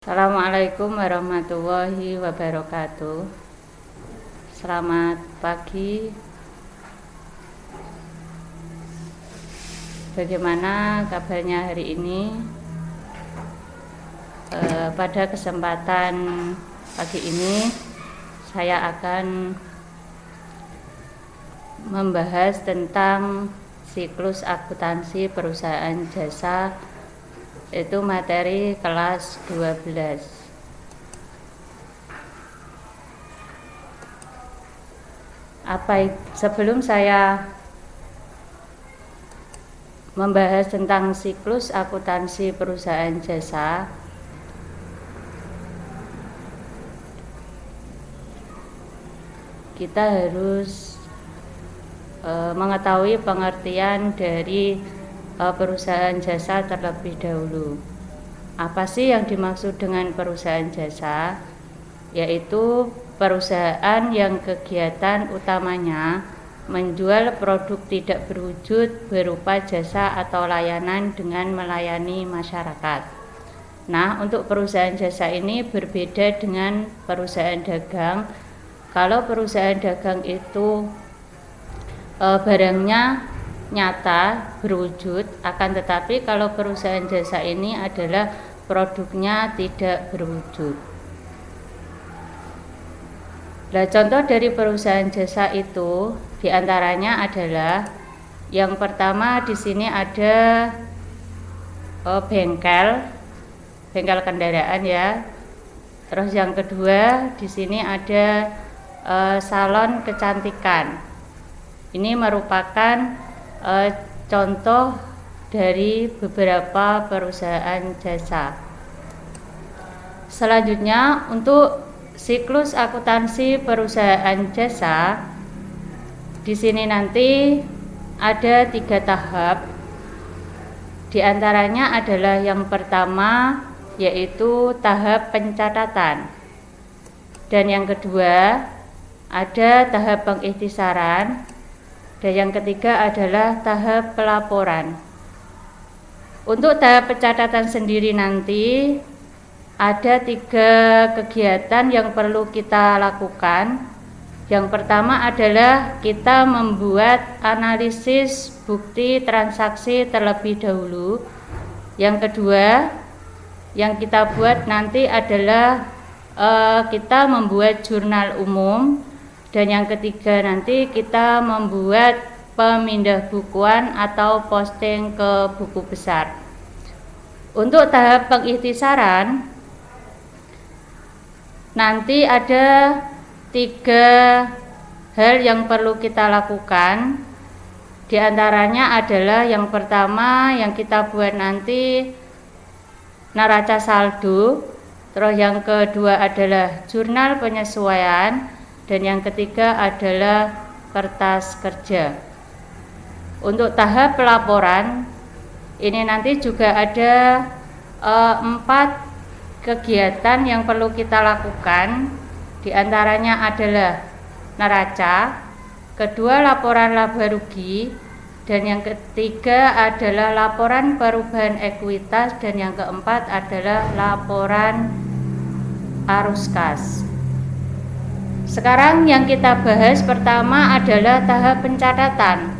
Assalamualaikum warahmatullahi wabarakatuh. Selamat pagi. Bagaimana kabarnya hari ini? Pada kesempatan pagi ini saya akan membahas tentang siklus akuntansi perusahaan jasa, itu materi kelas 12. Sebelum saya membahas tentang siklus akuntansi perusahaan jasa, kita harus mengetahui pengertian dari perusahaan jasa terlebih dahulu. Apa sih yang dimaksud dengan perusahaan jasa? Yaitu perusahaan yang kegiatan utamanya menjual produk tidak berwujud berupa jasa atau layanan dengan melayani masyarakat. Nah, untuk perusahaan jasa ini berbeda dengan perusahaan dagang. Kalau perusahaan dagang itu barangnya nyata berwujud, akan tetapi kalau perusahaan jasa ini adalah produknya tidak berwujud. Nah, contoh dari perusahaan jasa itu diantaranya adalah yang pertama di sini ada bengkel kendaraan ya. Terus yang kedua di sini ada salon kecantikan. Ini merupakan contoh dari beberapa perusahaan jasa. Selanjutnya, untuk siklus akuntansi perusahaan jasa, di sini nanti ada 3 tahap. Di antaranya adalah yang pertama, yaitu tahap pencatatan, dan yang kedua ada tahap pengikhtisaran, dan yang ketiga adalah tahap pelaporan. Untuk tahap pencatatan sendiri nanti ada 3 kegiatan yang perlu kita lakukan. Yang pertama adalah kita membuat analisis bukti transaksi terlebih dahulu. Yang kedua yang kita buat nanti adalah kita membuat jurnal umum. Dan yang ketiga nanti kita membuat pemindah bukuan atau posting ke buku besar. Untuk tahap pengikhtisaran nanti ada 3 hal yang perlu kita lakukan. Di antaranya adalah yang pertama yang kita buat nanti neraca saldo, terus yang kedua adalah jurnal penyesuaian, dan yang ketiga adalah kertas kerja. Untuk tahap pelaporan ini nanti juga ada 4 kegiatan yang perlu kita lakukan. Di antaranya adalah neraca, kedua laporan laba rugi, dan yang ketiga adalah laporan perubahan ekuitas, dan yang keempat adalah laporan arus kas. Sekarang yang kita bahas pertama adalah tahap pencatatan.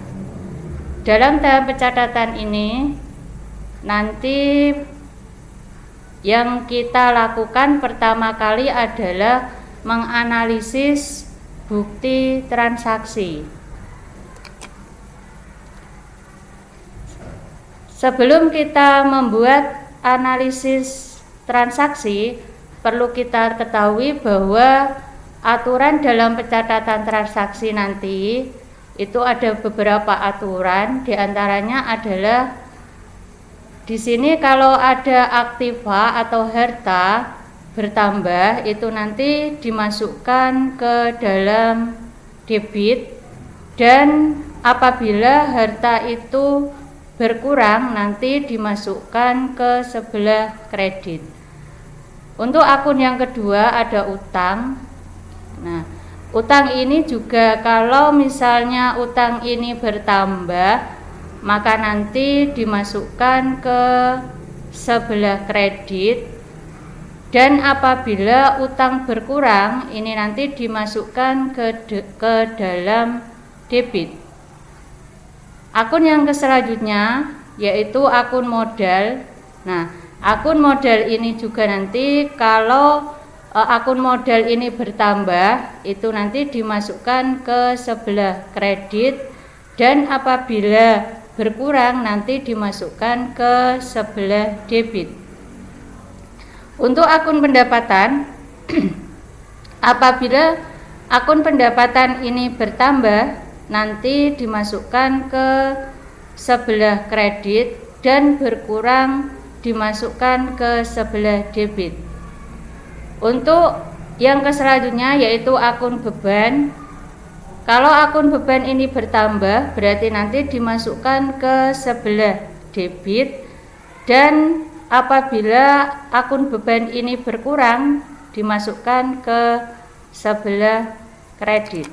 Dalam tahap pencatatan ini nanti yang kita lakukan pertama kali adalah menganalisis bukti transaksi. Sebelum kita membuat analisis transaksi, perlu kita ketahui bahwa aturan dalam pencatatan transaksi nanti itu ada beberapa aturan. Di antaranya adalah di sini kalau ada aktiva atau harta bertambah itu nanti dimasukkan ke dalam debit, dan apabila harta itu berkurang nanti dimasukkan ke sebelah kredit. Untuk akun yang kedua ada utang. Nah, utang ini juga kalau misalnya utang ini bertambah, maka nanti dimasukkan ke sebelah kredit. Dan apabila utang berkurang, ini nanti dimasukkan ke dalam debit. Akun yang selanjutnya yaitu akun modal. Nah, akun modal ini juga nanti kalau akun modal ini bertambah, itu nanti dimasukkan ke sebelah kredit, dan apabila berkurang nanti dimasukkan ke sebelah debit. Untuk akun pendapatan, apabila akun pendapatan ini bertambah, nanti dimasukkan ke sebelah kredit, dan berkurang dimasukkan ke sebelah debit. Untuk yang selanjutnya yaitu akun beban. Kalau akun beban ini bertambah, berarti nanti dimasukkan ke sebelah debit, dan apabila akun beban ini berkurang, dimasukkan ke sebelah kredit.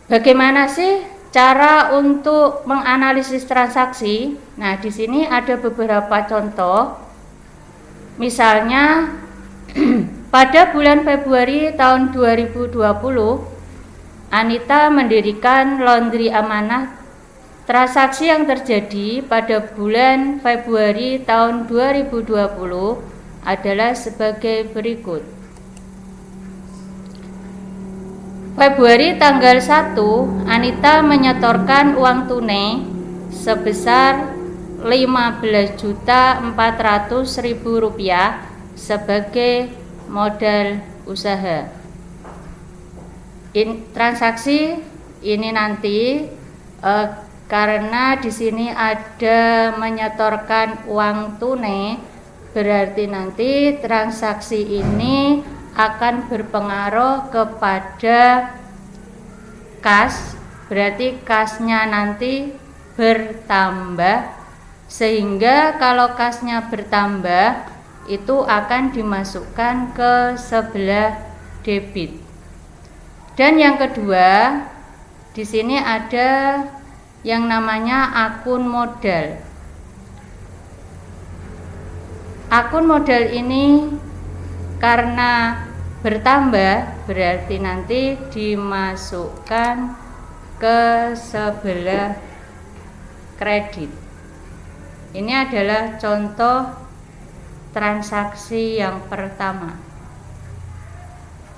Bagaimana sih cara untuk menganalisis transaksi? Nah, di sini ada beberapa contoh. Misalnya pada bulan Februari tahun 2020, Anita mendirikan laundry amanah. Transaksi yang terjadi pada bulan Februari tahun 2020 adalah sebagai berikut. Februari tanggal 1, Anita menyetorkan uang tunai sebesar Rp15.400.000 sebagai modal usaha. Transaksi ini nanti karena di sini ada menyetorkan uang tunai, berarti nanti transaksi ini akan berpengaruh kepada kas, berarti kasnya nanti bertambah, sehingga kalau kasnya bertambah itu akan dimasukkan ke sebelah debit. Dan yang kedua, di sini ada yang namanya akun modal. Akun modal ini karena bertambah, berarti nanti dimasukkan ke sebelah kredit. Ini adalah contoh transaksi yang pertama.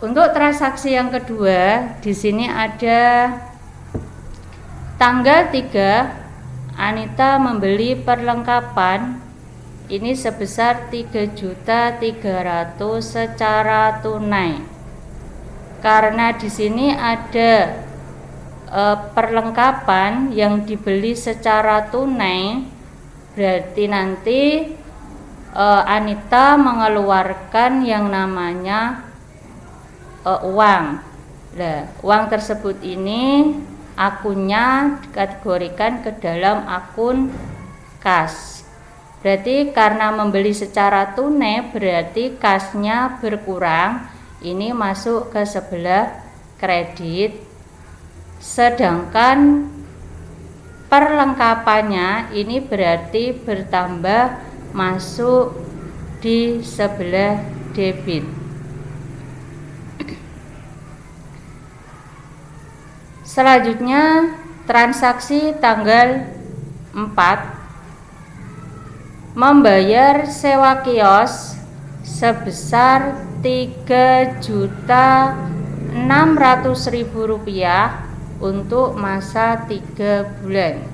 Untuk transaksi yang kedua, di sini ada tanggal 3, Anita membeli perlengkapan ini sebesar 3.300.000 secara tunai. Karena di sini ada perlengkapan yang dibeli secara tunai, berarti nanti Anita mengeluarkan yang namanya uang. Nah, uang tersebut ini akunnya dikategorikan ke dalam akun kas. Berarti karena membeli secara tunai, berarti kasnya berkurang, ini masuk ke sebelah kredit. Sedangkan perlengkapannya ini berarti bertambah, masuk di sebelah debit. Selanjutnya transaksi tanggal 4, membayar sewa kios sebesar Rp3.600.000 untuk masa 3 bulan.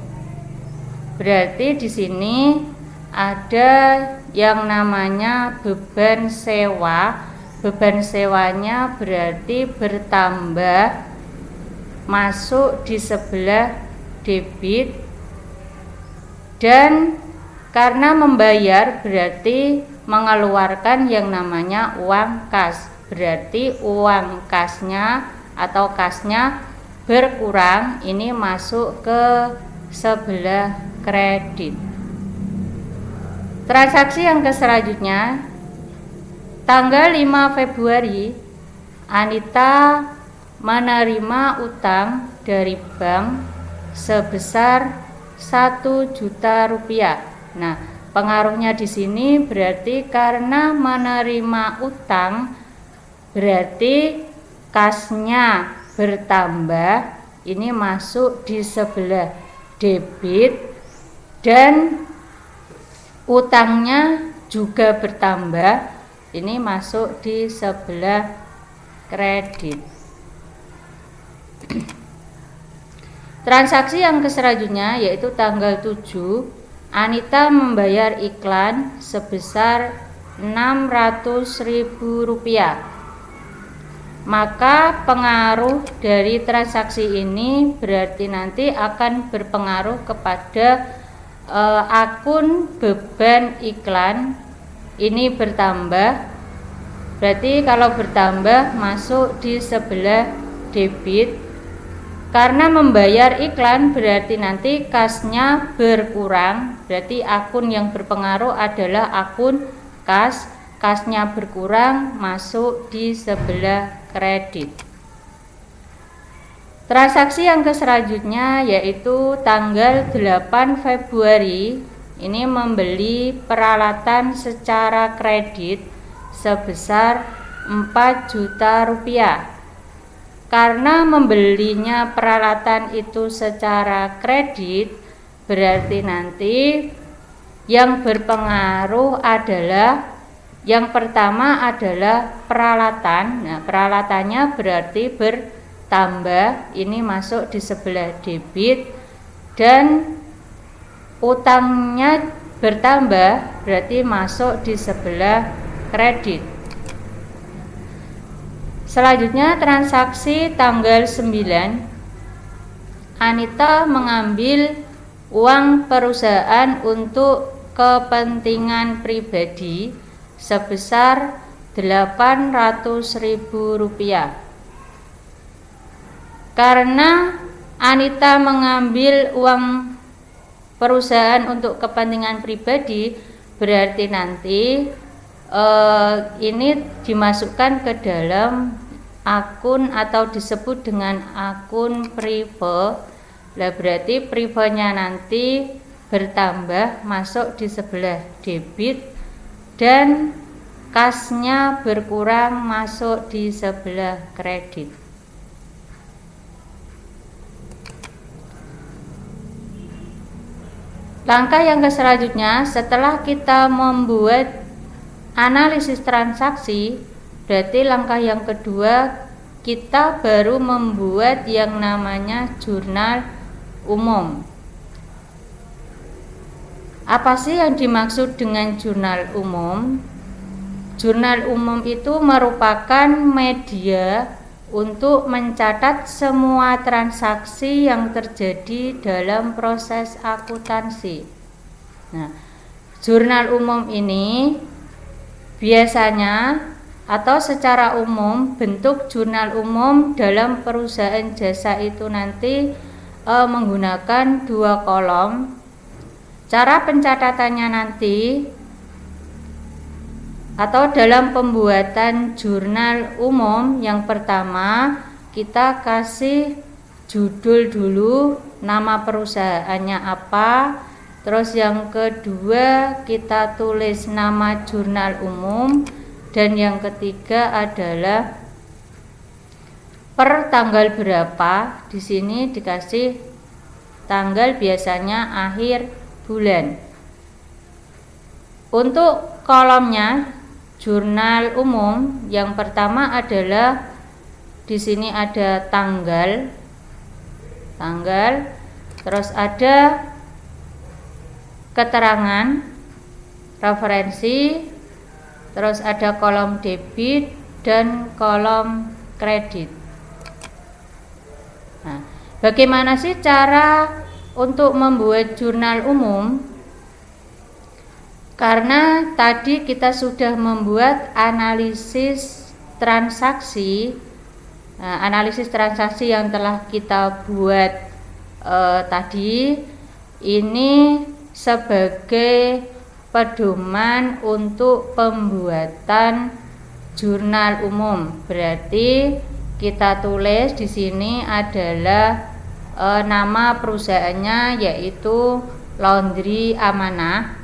Berarti di sini ada yang namanya beban sewa. Beban sewanya berarti bertambah, masuk di sebelah debit. Dan karena membayar berarti mengeluarkan yang namanya uang kas, berarti uang kasnya atau kasnya berkurang, ini masuk ke sebelah kredit. Transaksi yang selanjutnya tanggal 5 Februari, Anita menerima utang dari bank sebesar Rp1 juta. Nah, pengaruhnya di sini berarti karena menerima utang berarti kasnya bertambah, ini masuk di sebelah debit, dan utangnya juga bertambah, ini masuk di sebelah kredit. Transaksi yang selanjutnya yaitu tanggal 7, Anita membayar iklan sebesar Rp600.000. Maka pengaruh dari transaksi ini berarti nanti akan berpengaruh kepada akun beban iklan ini bertambah. Berarti kalau bertambah masuk di sebelah debit. Karena membayar iklan berarti nanti kasnya berkurang, berarti akun yang berpengaruh adalah akun kas, kasnya berkurang masuk di sebelah kredit. Transaksi yang selanjutnya yaitu tanggal 8 Februari, ini membeli peralatan secara kredit sebesar Rp4 juta. Karena membelinya peralatan itu secara kredit, berarti nanti yang berpengaruh adalah yang pertama adalah peralatan. Nah, peralatannya berarti bertambah, ini masuk di sebelah debit, dan utangnya bertambah berarti masuk di sebelah kredit. Selanjutnya transaksi tanggal 9, Anita mengambil uang perusahaan untuk kepentingan pribadi sebesar Rp800.000. Karena Anita mengambil uang perusahaan untuk kepentingan pribadi, berarti nanti ini dimasukkan ke dalam akun atau disebut dengan akun prive. Lah berarti privenya nanti bertambah masuk di sebelah debit, dan kasnya berkurang masuk di sebelah kredit. Langkah yang selanjutnya setelah kita membuat analisis transaksi, berarti langkah yang kedua kita baru membuat yang namanya jurnal umum. Apa sih yang dimaksud dengan jurnal umum? Jurnal umum itu merupakan media untuk mencatat semua transaksi yang terjadi dalam proses akuntansi. Nah, jurnal umum ini biasanya atau secara umum bentuk jurnal umum dalam perusahaan jasa itu nanti menggunakan 2 kolom. Cara pencatatannya nanti atau dalam pembuatan jurnal umum, yang pertama kita kasih judul dulu, nama perusahaannya apa. Terus yang kedua kita tulis nama jurnal umum, dan yang ketiga adalah per tanggal berapa. Di sini dikasih tanggal, biasanya akhir bulan. Untuk kolomnya jurnal umum, yang pertama adalah di sini ada tanggal, terus ada keterangan, referensi, terus ada kolom debit dan kolom kredit. Nah, bagaimana sih cara untuk membuat jurnal umum? Karena tadi kita sudah membuat analisis transaksi. Nah, analisis transaksi yang telah kita buat tadi ini sebagai pedoman untuk pembuatan jurnal umum. Berarti kita tulis di sini adalah nama perusahaannya yaitu Laundry Amanah.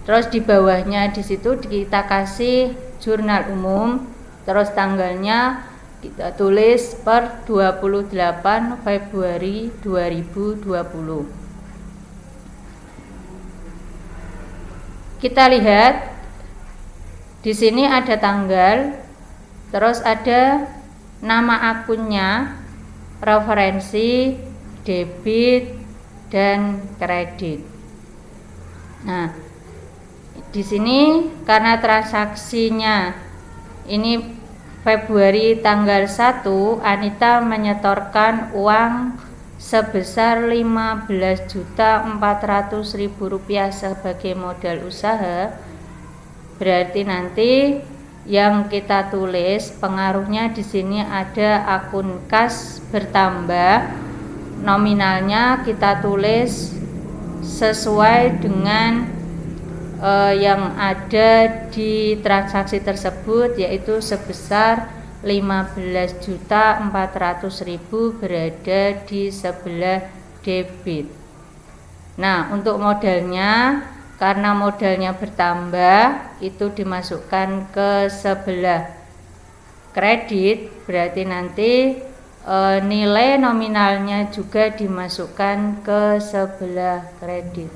Terus di bawahnya di situ kita kasih jurnal umum, terus tanggalnya kita tulis per 28 Februari 2020. Kita lihat di sini ada tanggal, terus ada nama akunnya, referensi, debit, dan kredit. Nah, di sini karena transaksinya ini Februari tanggal 1, Anita menyetorkan uang sebesar Rp15.400.000 sebagai modal usaha. Berarti nanti yang kita tulis pengaruhnya di sini ada akun kas bertambah, nominalnya kita tulis sesuai dengan yang ada di transaksi tersebut, yaitu sebesar 15.400.000 berada di sebelah debit. Nah, untuk modalnya, karena modalnya bertambah, itu dimasukkan ke sebelah kredit, berarti nanti nilai nominalnya juga dimasukkan ke sebelah kredit.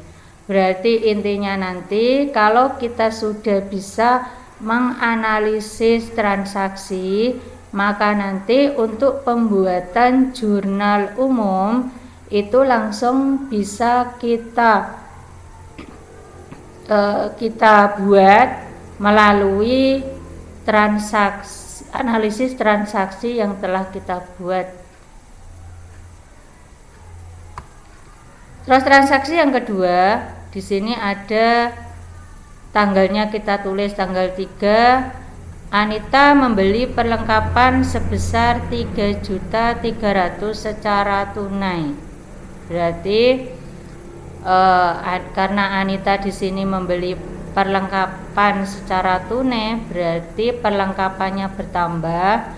Berarti intinya nanti kalau kita sudah bisa menganalisis transaksi, maka nanti untuk pembuatan jurnal umum itu langsung bisa kita buat melalui analisis transaksi yang telah kita buat. Terus transaksi yang kedua, di sini ada tanggalnya, kita tulis tanggal 3. Anita membeli perlengkapan sebesar 3.300.000 secara tunai. Berarti karena Anita di sini membeli perlengkapan secara tunai, berarti perlengkapannya bertambah.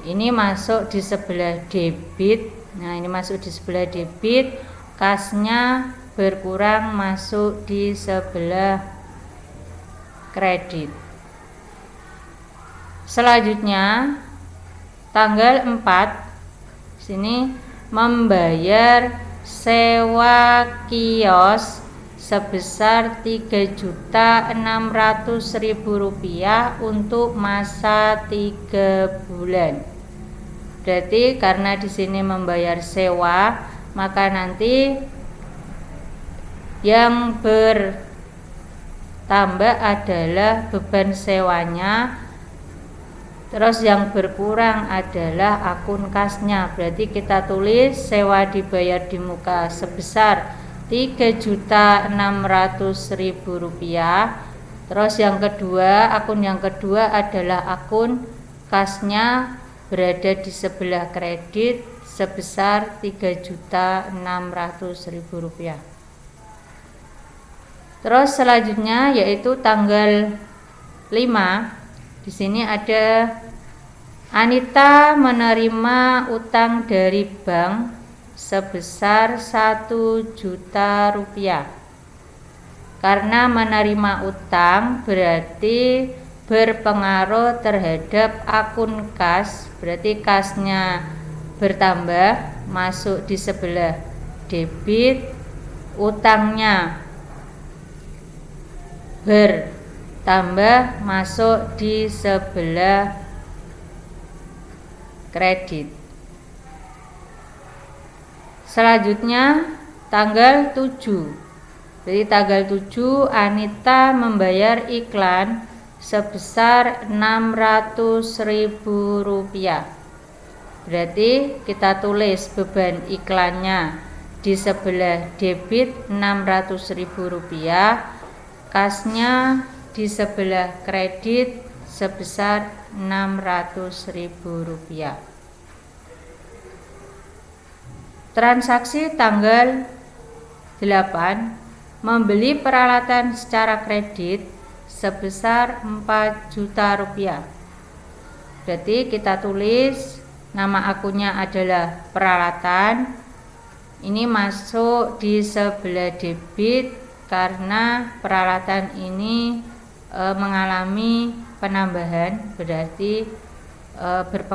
Ini masuk di sebelah debit. Nah, ini masuk di sebelah debit, kasnya berkurang masuk di sebelah kredit. Selanjutnya tanggal 4 sini membayar sewa kios sebesar Rp3.600.000 untuk masa 3 bulan. Berarti karena di sini membayar sewa, maka nanti yang bertambah adalah beban sewanya, terus yang berkurang adalah akun kasnya. Berarti kita tulis sewa dibayar di muka sebesar Rp3.600.000. Terus yang kedua, akun yang kedua adalah akun kasnya berada di sebelah kredit sebesar Rp3.600.000. Terus selanjutnya yaitu tanggal 5. Di sini ada Anita menerima utang dari bank sebesar Rp1 juta. Karena menerima utang berarti berpengaruh terhadap akun kas, berarti kasnya bertambah masuk di sebelah debit, utangnya bertambah masuk di sebelah kredit. Selanjutnya tanggal 7. Jadi tanggal 7 Anita membayar iklan sebesar Rp600.000. Berarti kita tulis beban iklannya di sebelah debit Rp600.000, kasnya di sebelah kredit sebesar Rp600.000. Transaksi tanggal 8 membeli peralatan secara kredit sebesar Rp4 juta. Berarti kita tulis nama akunnya adalah peralatan. Ini masuk di sebelah debit karena peralatan ini mengalami penambahan, berarti berpengaruh